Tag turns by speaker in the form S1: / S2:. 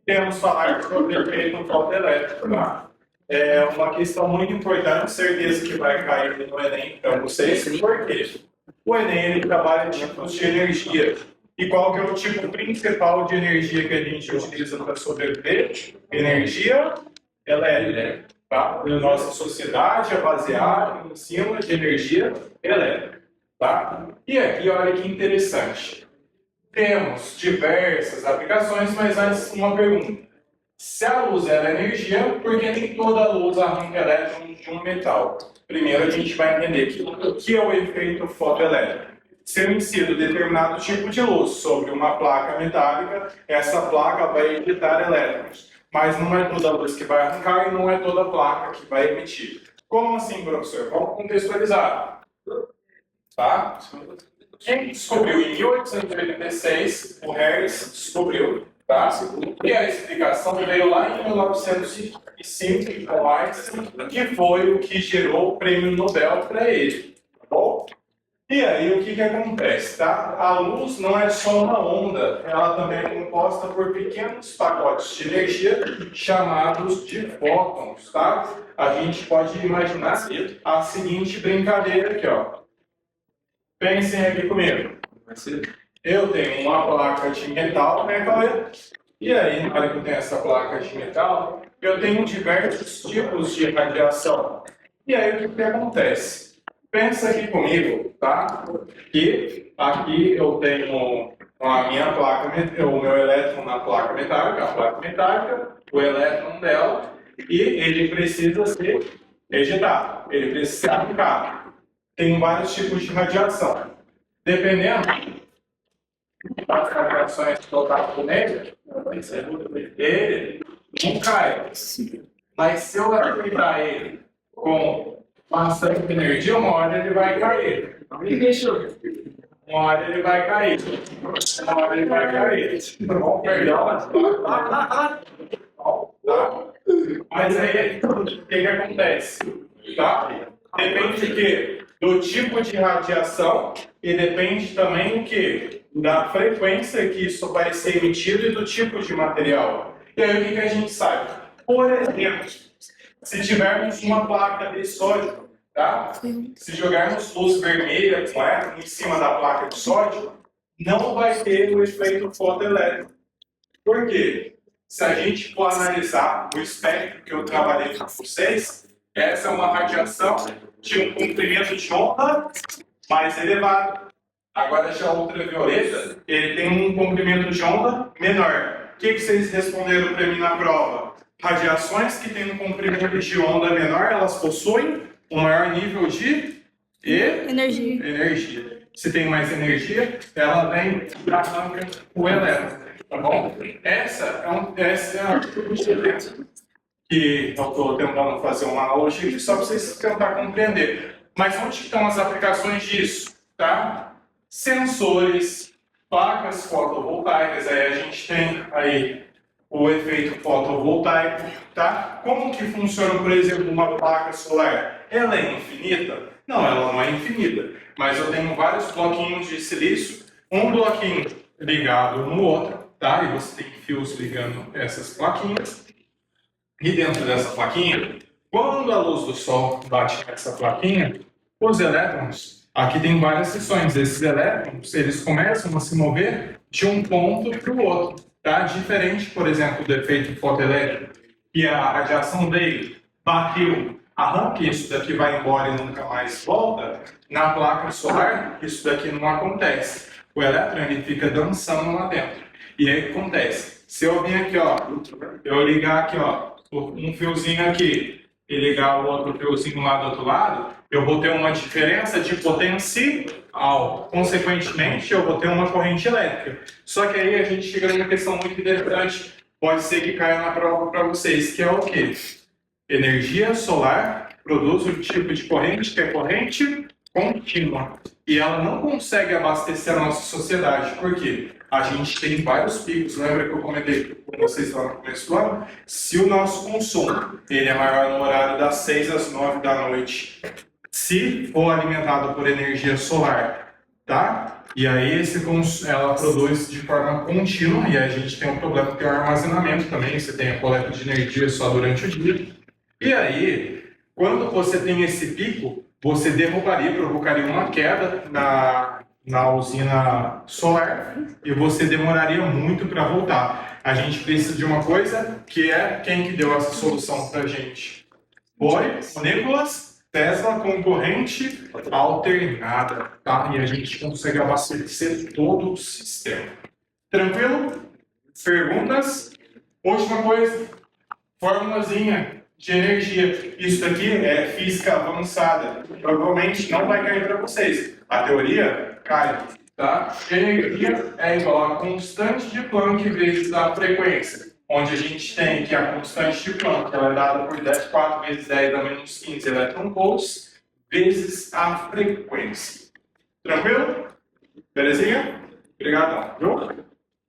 S1: Temos falar sobre efeito fotoelétrico, tá? É uma questão muito importante, certeza que vai cair no Enem para vocês, por quê? O Enem ele trabalha tipos de energia. E qual que é o tipo principal de energia que a gente utiliza para sobreviver? Energia elétrica. Tá? A nossa sociedade é baseada em cima de energia elétrica. Tá? E aqui, olha que interessante. Temos diversas aplicações, mas antes uma pergunta. Se a luz é energia, por que nem toda luz arranca elétrons de um metal? Primeiro a gente vai entender o que é o efeito fotoelétrico. Se eu insiro determinado tipo de luz sobre uma placa metálica, essa placa vai emitir elétrons. Mas não é toda a luz que vai arrancar e não é toda a placa que vai emitir. Como assim, professor? Vamos contextualizar. Tá? Quem descobriu em 1886, o Hertz descobriu, tá? E a explicação veio lá em 1905 com Einstein, que foi o que gerou o prêmio Nobel para ele, tá bom? E aí o que acontece, tá? A luz não é só uma onda, ela também é composta por pequenos pacotes de energia chamados de fótons, tá? A gente pode imaginar a seguinte brincadeira aqui, ó. Pensem aqui comigo. Eu tenho uma placa de metal, né, Cauê? E aí, na hora que eu tenho essa placa de metal, eu tenho diversos tipos de radiação. E aí, o que acontece? Pensa aqui comigo, tá? Que aqui eu tenho a minha placa, o meu elétron na placa metálica, a placa metálica, o elétron dela, e ele precisa ser ejetado, ele precisa ser aplicado. Tem vários tipos de radiação. Dependendo das radiações que eu taco nele, ele não cai. Mas se eu aplicar ele com bastante energia, uma hora ele vai cair. Uma hora ele vai cair. Uma hora ele vai cair. Perdão. Tá? Mas aí, o que acontece? Tá? Depende de quê? Do tipo de radiação e depende também do quê? Da frequência que isso vai ser emitido e do tipo de material. E aí o que a gente sabe? Por exemplo, se tivermos uma placa de sódio, tá? Se jogarmos luz vermelha com ela em cima da placa de sódio, não vai ter o efeito fotoelétrico. Por quê? Se a gente for analisar o espectro que eu trabalhei com vocês, essa é uma radiação de um comprimento de onda mais elevado. Agora já a ultravioleta, ele tem um comprimento de onda menor. O que vocês responderam para mim na prova? Radiações que têm um comprimento de onda menor, elas possuem um maior nível de energia. Se tem mais energia, ela vem para arranca o elétron. Tá bom? Essa é a diferença que eu estou tentando fazer uma analogia aqui só para vocês tentar compreender. Mas onde estão as aplicações disso? Tá? Sensores, placas fotovoltaicas, aí a gente tem aí o efeito fotovoltaico, tá? Como que funciona, por exemplo, uma placa solar? Ela é infinita? Não, ela não é infinita, mas eu tenho vários bloquinhos de silício, um bloquinho ligado no outro, tá? E você tem fios ligando essas plaquinhas. E dentro dessa plaquinha, quando a luz do Sol bate nessa plaquinha, os elétrons, aqui tem várias seções, esses elétrons, eles começam a se mover de um ponto para o outro, tá? Diferente, por exemplo, do efeito fotoelétrico, que a radiação dele bateu, arranca, isso daqui vai embora e nunca mais volta, na placa solar, isso daqui não acontece. O elétron, ele fica dançando lá dentro. E aí o que acontece? Se eu vir aqui, ó, eu ligar aqui, ó, um fiozinho aqui e ligar o outro fiozinho lá do outro lado, eu vou ter uma diferença de potencial. Consequentemente, eu vou ter uma corrente elétrica. Só que aí a gente chega numa questão muito interessante, pode ser que caia na prova para vocês, que é o quê? Energia solar produz um tipo de corrente que é corrente contínua. E ela não consegue abastecer a nossa sociedade. Por quê? A gente tem vários picos. Lembra que eu comentei com vocês lá no começo do ano? Se o nosso consumo ele é maior no horário das 6 às 9 da noite, se for alimentado por energia solar, tá? E aí ela produz de forma contínua, e aí a gente tem um problema que é o armazenamento também, você tem a coleta de energia só durante o dia. E aí, quando você tem esse pico, você provocaria uma queda na usina solar e você demoraria muito para voltar. A gente precisa de uma coisa que é quem que deu essa solução para a gente? Foi o Nicolas Tesla com corrente alternada, tá? E a gente consegue abastecer todo o sistema. Tranquilo? Perguntas? Última coisa, formulazinha de energia. Isso daqui é física avançada. Provavelmente não vai cair para vocês. A teoria cai, tá? Energia é igual a constante de Planck vezes a frequência. Onde a gente tem que a constante de Planck ela é dada por 4 vezes 10 a menos 15 elétron-volts vezes a frequência. Tranquilo? Belezinha? Obrigado.